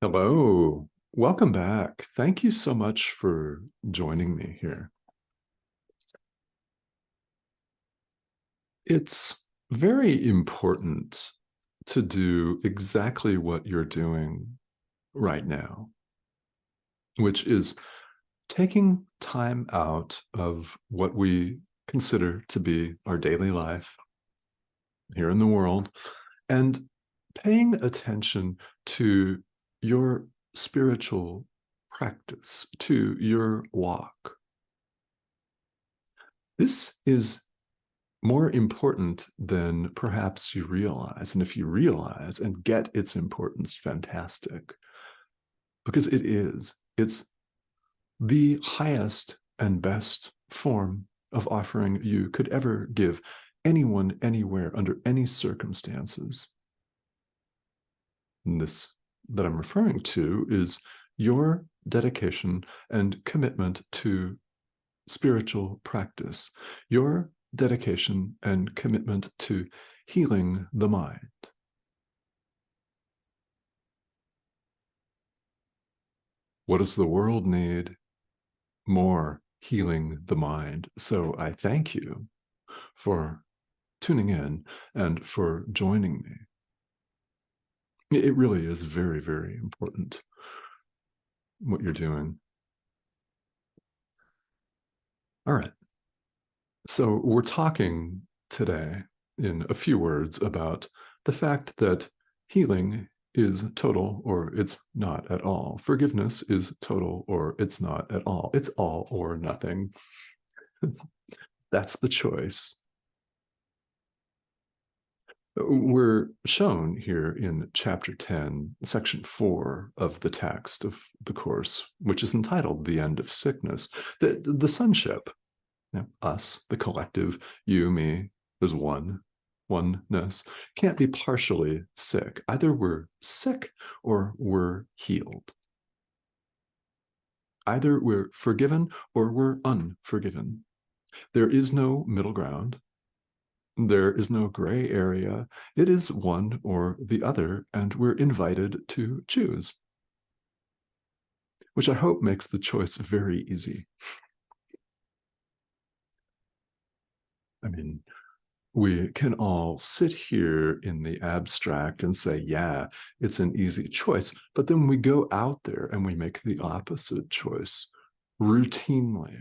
Hello, welcome back. Thank you so much for joining me here. It's very important to do exactly what you're doing right now, which is taking time out of what we consider to be our daily life here in the world and paying attention to your spiritual practice, to your walk. This is more important than perhaps you realize. And if you realize and get its importance, fantastic. Because it's the highest and best form of offering you could ever give anyone, anywhere, under any circumstances. And this that I'm referring to is your dedication and commitment to spiritual practice, your dedication and commitment to healing the mind. What does the world need? More healing the mind. So I thank you for tuning in and for joining me. It really is very, very important what you're doing. All right. So we're talking today in a few words about the fact that healing is total or it's not at all. Forgiveness is total or it's not at all. It's all or nothing. That's the choice. We're shown here in chapter 10, section 4 of the text of the course, which is entitled The End of Sickness, that the sonship, us, the collective, you, me, there's oneness, can't be partially sick. Either we're sick or we're healed. Either we're forgiven or we're unforgiven. There is no middle ground. There is no gray area. It is one or the other, and we're invited to choose, which I hope makes the choice very easy. I mean, we can all sit here in the abstract and say, yeah, it's an easy choice. But then we go out there and we make the opposite choice routinely.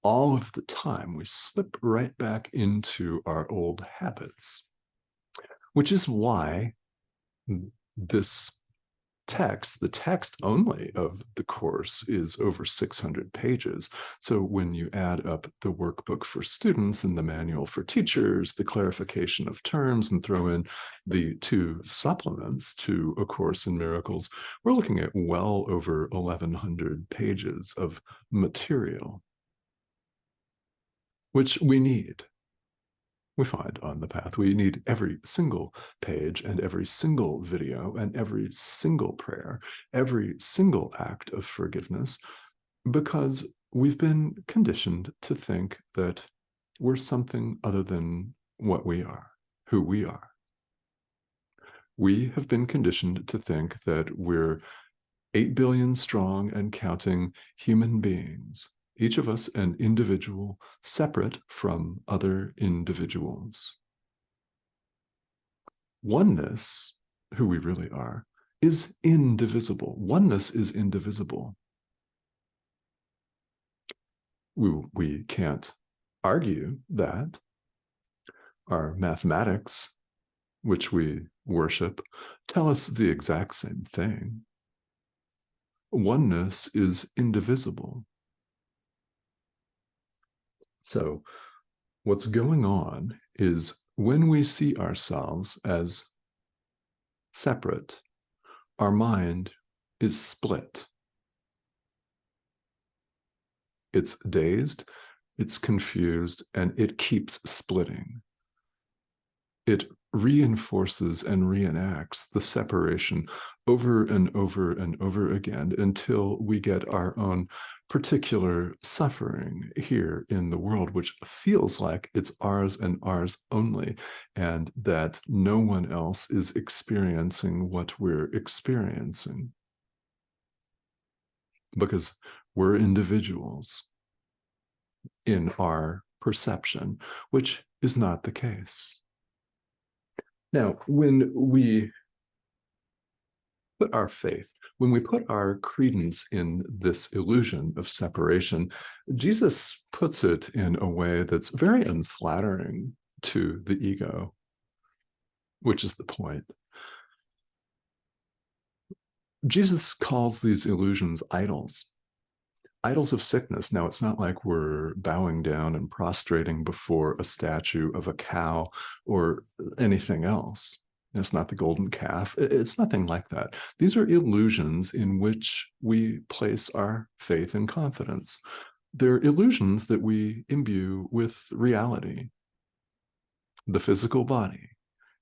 All of the time, we slip right back into our old habits, which is why this text, the text only of the course, is over 600 pages. So when you add up the workbook for students and the manual for teachers, the clarification of terms, and throw in the 2 supplements to A Course in Miracles, we're looking at well over 1,100 pages of material, which we need. We find on the path. We need every single page and every single video and every single prayer, every single act of forgiveness, because we've been conditioned to think that we're something other than what we are, who we are. We have been conditioned to think that we're 8 billion strong and counting human beings, each of us an individual separate from other individuals. Oneness, who we really are, is indivisible. Oneness is indivisible. We can't argue that. Our mathematics, which we worship, tell us the exact same thing. Oneness is indivisible. So what's going on is when we see ourselves as separate, our mind is split. It's dazed, it's confused, and it keeps splitting. It reinforces and reenacts the separation over and over and over again until we get our own particular suffering here in the world, which feels like it's ours and ours only, and that no one else is experiencing what we're experiencing. because we're individuals in our perception, which is not the case. Now, when we put our faith, when we put our credence in this illusion of separation, Jesus puts it in a way that's very unflattering to the ego, which is the point. Jesus calls these illusions idols, idols of sickness. Now, it's not like we're bowing down and prostrating before a statue of a cow or anything else. It's not the golden calf. It's nothing like that. These are illusions in which we place our faith and confidence. They're illusions that we imbue with reality. The physical body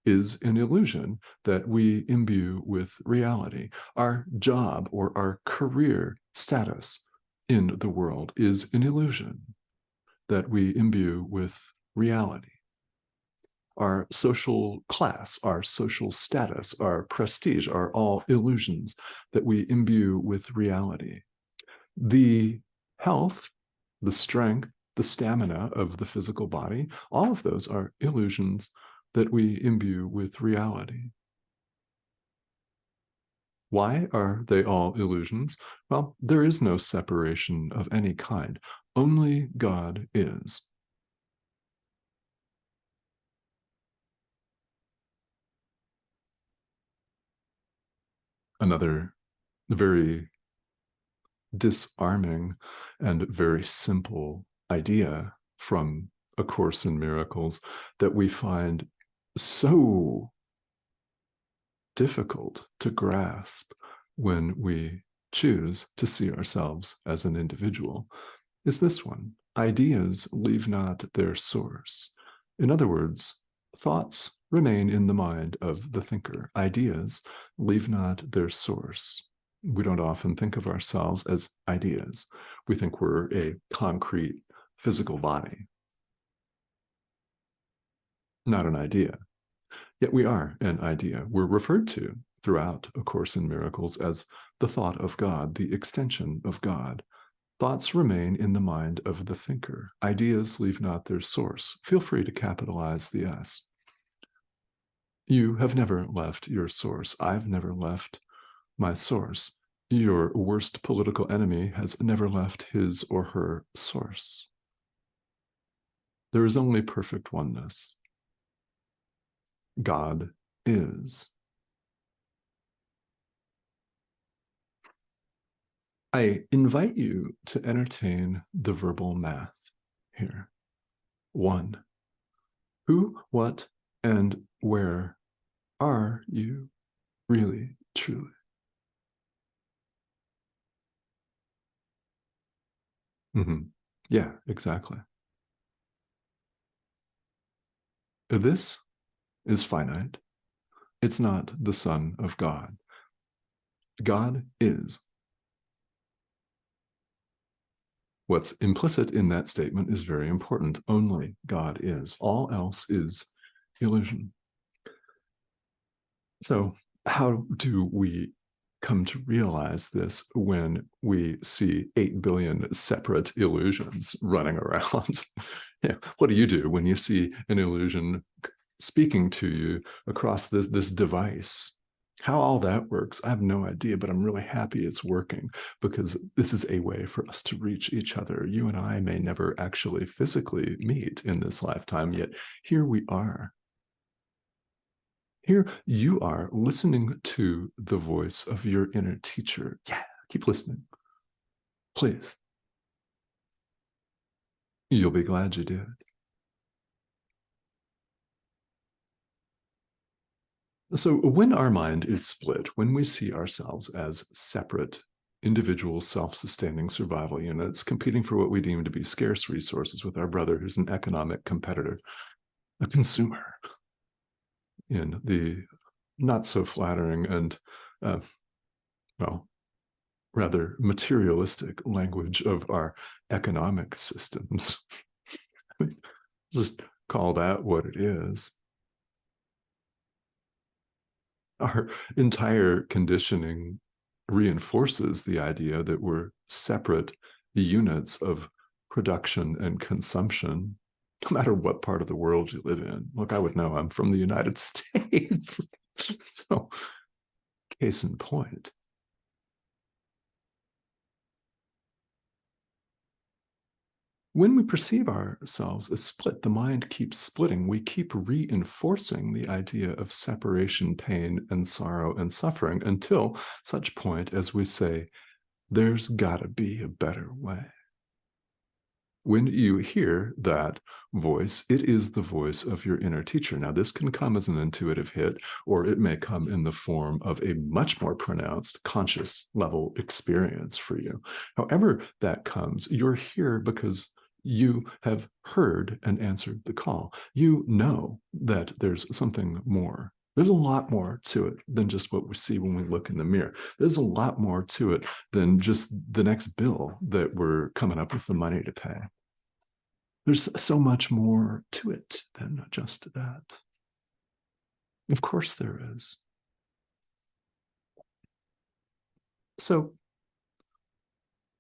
is an illusion that we imbue with reality. Our job or our career status in the world is an illusion that we imbue with reality. Our social class, our social status, our prestige are all illusions that we imbue with reality. The health, the strength, the stamina of the physical body, all of those are illusions that we imbue with reality. Why are they all illusions? Well, there is no separation of any kind. Only God is. Another very disarming and very simple idea from A Course in Miracles that we find so difficult to grasp when we choose to see ourselves as an individual is this one: ideas leave not their source. In other words, thoughts remain in the mind of the thinker. Ideas leave not their source. We don't often think of ourselves as ideas. We think we're a concrete physical body, not an idea. Yet we are an idea. We're referred to throughout A Course in Miracles as the thought of God, the extension of God. Thoughts remain in the mind of the thinker. Ideas leave not their source. Feel free to capitalize the S. You have never left your source. I've never left my source. Your worst political enemy has never left his or her source. There is only perfect oneness. God is. I invite you to entertain the verbal math here. 1. Who, what, and where are you really, truly? Mm-hmm. Yeah, exactly. This is finite. It's not the Son of God. God is. What's implicit in that statement is very important. Only God is. All else is illusion. So, how do we come to realize this when we see 8 billion separate illusions running around? Yeah, what do you do when you see an illusion speaking to you across this device? How all that works, I have no idea, but I'm really happy it's working because this is a way for us to reach each other. You and I may never actually physically meet in this lifetime, yet here we are. Here you are listening to the voice of your inner teacher. Yeah, keep listening. Please. You'll be glad you did. So, when our mind is split, when we see ourselves as separate individual self-sustaining survival units competing for what we deem to be scarce resources with our brother who's an economic competitor, a consumer, in the not so flattering and, well, rather materialistic language of our economic systems. Just call that what it is. Our entire conditioning reinforces the idea that we're separate units of production and consumption, no matter what part of the world you live in. Look, I would know, I'm from the United States. So, case in point. When we perceive ourselves as split, the mind keeps splitting. We keep reinforcing the idea of separation, pain, and sorrow and suffering until such point as we say, there's got to be a better way. When you hear that voice, it is the voice of your inner teacher. Now, this can come as an intuitive hit, or it may come in the form of a much more pronounced conscious level experience for you. However that comes, you're here because you have heard and answered the call. You know that there's something more. There's a lot more to it than just what we see when we look in the mirror. There's a lot more to it than just the next bill that we're coming up with the money to pay. There's so much more to it than just that. Of course there is. So,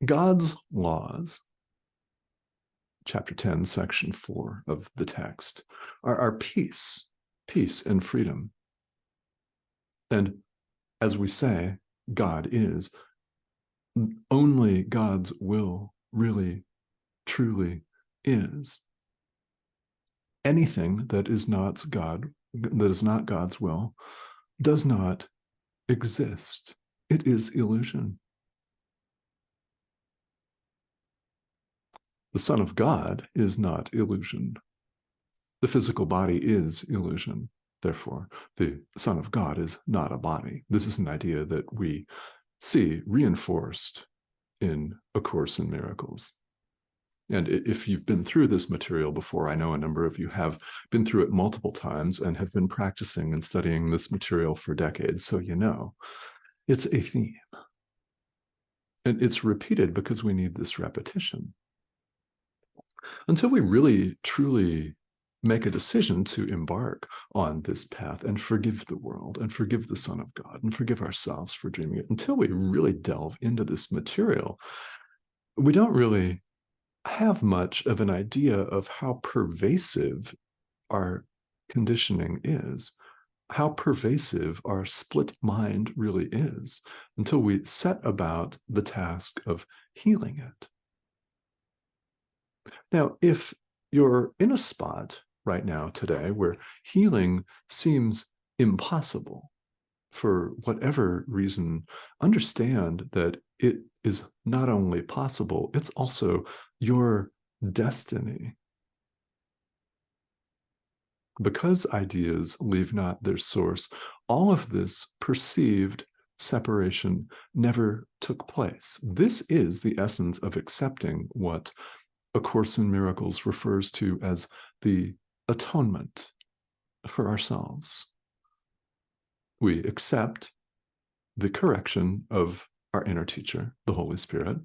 God's laws, chapter 10, section 4 of the text, are peace and freedom. And as we say, God is, only God's will really, truly is. Anything that is not God's will, does not exist. It is illusion. The Son of God is not illusion. The physical body is illusion. Therefore, the Son of God is not a body. This is an idea that we see reinforced in A Course in Miracles. And if you've been through this material before, I know a number of you have been through it multiple times and have been practicing and studying this material for decades, so you know it's a theme. And it's repeated because we need this repetition. Until we really, truly make a decision to embark on this path and forgive the world and forgive the Son of God and forgive ourselves for dreaming it, until we really delve into this material, we don't really have much of an idea of how pervasive our conditioning is, how pervasive our split mind really is, until we set about the task of healing it. Now, if you're in a spot right now today where healing seems impossible for whatever reason, understand that it is not only possible, it's also your destiny. Because ideas leave not their source, all of this perceived separation never took place. This is the essence of accepting what A Course in Miracles refers to as the atonement for ourselves. We accept the correction of our inner teacher, the Holy Spirit,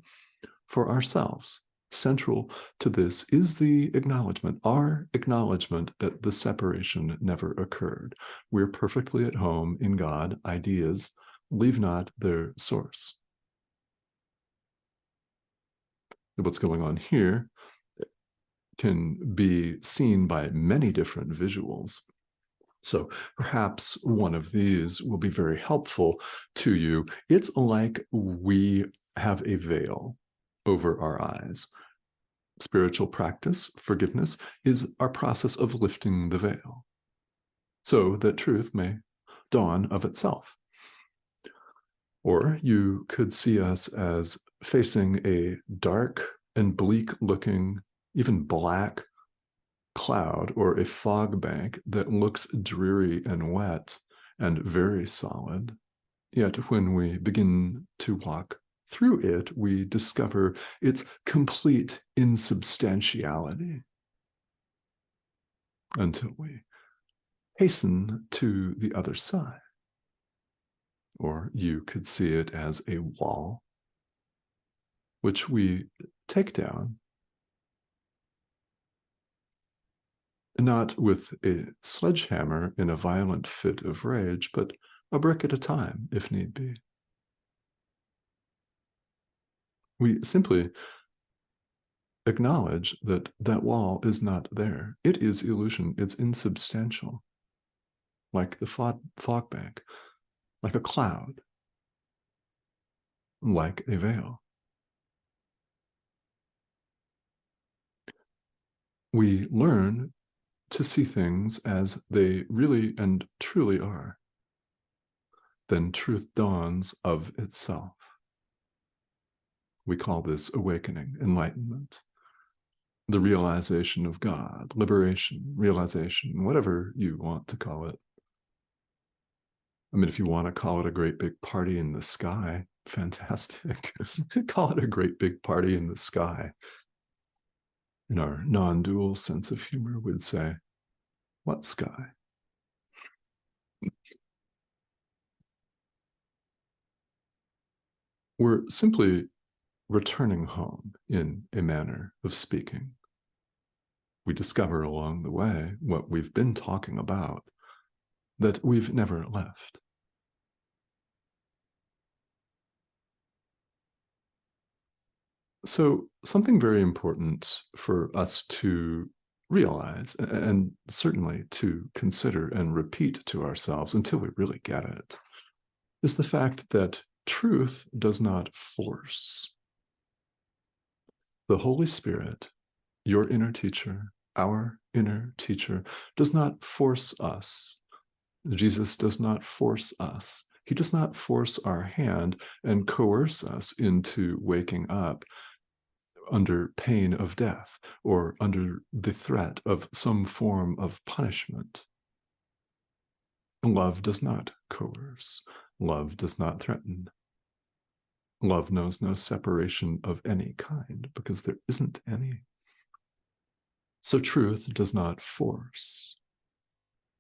for ourselves. Central to this is the acknowledgement, our acknowledgement that the separation never occurred. We're perfectly at home in God. Ideas leave not their source. What's going on here can be seen by many different visuals. So perhaps one of these will be very helpful to you. It's like we have a veil over our eyes. Spiritual practice, forgiveness, is our process of lifting the veil so that truth may dawn of itself. Or you could see us as facing a dark and bleak looking, even black cloud or a fog bank that looks dreary and wet and very solid. Yet when we begin to walk through it, we discover its complete insubstantiality until we hasten to the other side. Or you could see it as a wall, which we take down, not with a sledgehammer in a violent fit of rage, but a brick at a time, if need be. We simply acknowledge that that wall is not there. It is illusion. It's insubstantial, like the fog bank, like a cloud, like a veil. We learn to see things as they really and truly are. Then truth dawns of itself. We call this awakening, enlightenment, the realization of God, liberation, realization, whatever you want to call it. I mean, if you want to call it a great big party in the sky, fantastic. Call it a great big party in the sky. In our non-dual sense of humor, we'd say, what sky? We're simply returning home in a manner of speaking. We discover along the way what we've been talking about, that we've never left. So, something very important for us to realize, and certainly to consider and repeat to ourselves until we really get it, is the fact that truth does not force. The Holy Spirit, your inner teacher, our inner teacher, does not force us. Jesus does not force us. He does not force our hand and coerce us into waking up under pain of death or under the threat of some form of punishment. Love does not coerce. Love does not threaten. Love knows no separation of any kind because there isn't any. So truth does not force.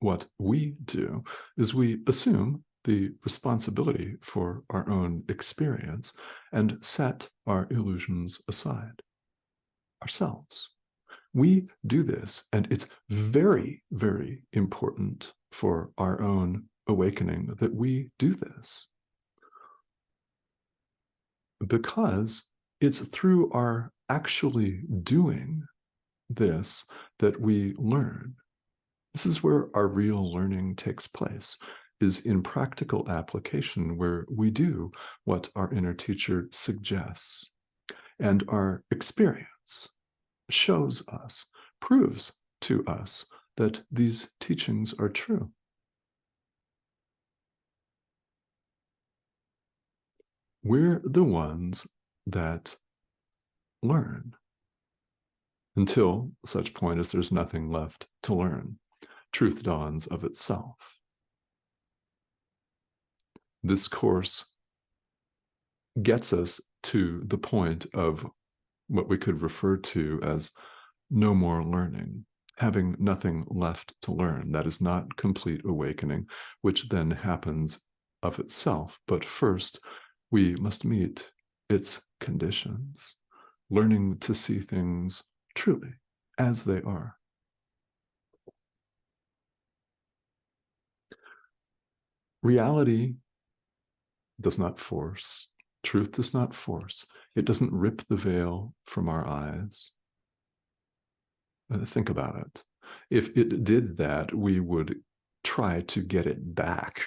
What we do is we assume the responsibility for our own experience and set our illusions aside ourselves. We do this, and it's very, very important for our own awakening that we do this, because it's through our actually doing this that we learn. This is where our real learning takes place, is in practical application, where we do what our inner teacher suggests. And our experience shows us, proves to us that these teachings are true. We're the ones that learn until such point as there's nothing left to learn. Truth dawns of itself. This course gets us to the point of what we could refer to as no more learning, having nothing left to learn. That is not complete awakening, which then happens of itself. But first, we must meet its conditions, learning to see things truly as they are. Reality does not force. Truth does not force. It doesn't rip the veil from our eyes. Think about it. If it did that, we would try to get it back.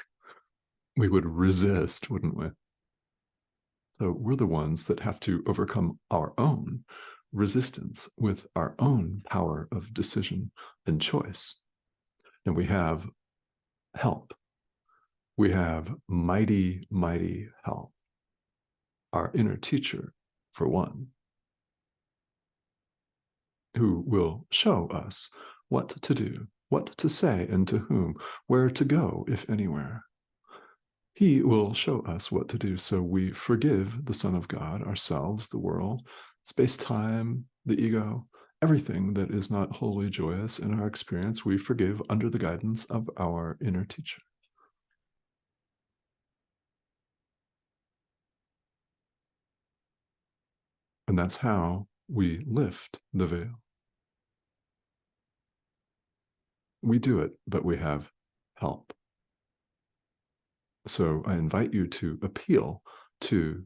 We would resist, wouldn't we? So we're the ones that have to overcome our own resistance with our own power of decision and choice. And we have help. We have mighty, mighty help. Our inner teacher, for one, who will show us what to do, what to say and to whom, where to go, if anywhere. He will show us what to do, so we forgive the Son of God, ourselves, the world, space-time, the ego, everything that is not wholly joyous in our experience, we forgive under the guidance of our inner teacher. And that's how we lift the veil. We do it, but we have help. So I invite you to appeal to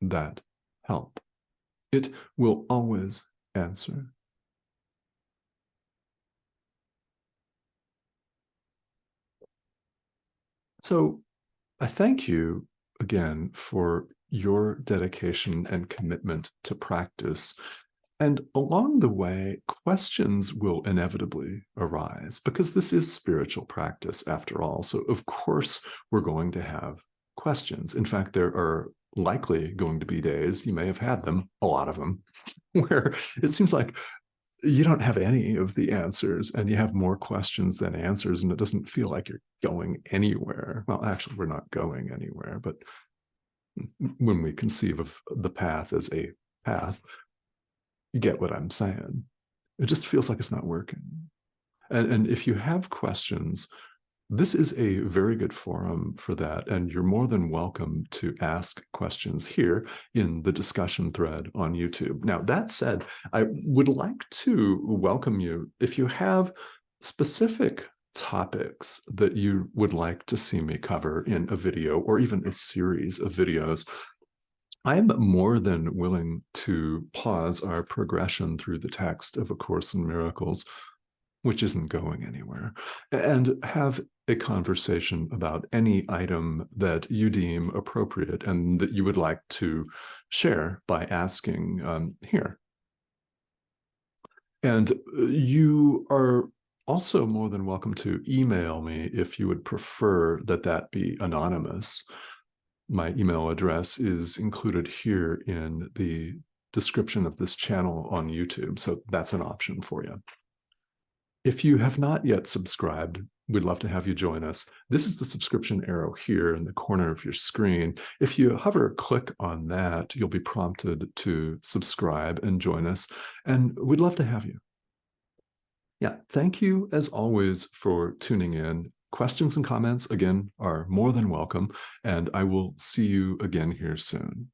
that help. It will always answer. So I thank you again for your dedication and commitment to practice. And along the way, questions will inevitably arise because this is spiritual practice after all. So, of course, we're going to have questions. In fact, there are likely going to be days, you may have had them, a lot of them, where it seems like you don't have any of the answers and you have more questions than answers, and it doesn't feel like you're going anywhere. Well, actually, we're not going anywhere, but when we conceive of the path as a path, you get what I'm saying. It just feels like it's not working. And if you have questions, this is a very good forum for that. And you're more than welcome to ask questions here in the discussion thread on YouTube. Now, that said, I would like to welcome you if you have specific topics that you would like to see me cover in a video or even a series of videos. I'm more than willing to pause our progression through the text of A Course in Miracles, which isn't going anywhere, and have a conversation about any item that you deem appropriate and that you would like to share by asking here. And you are also more than welcome to email me if you would prefer that that be anonymous. My email address is included here in the description of this channel on YouTube, so that's an option for you. If you have not yet subscribed, we'd love to have you join us. This is the subscription arrow here in the corner of your screen. If you hover, click on that, you'll be prompted to subscribe and join us, and we'd love to have you. Yeah, thank you as always for tuning in. Questions and comments, again, are more than welcome, and I will see you again here soon.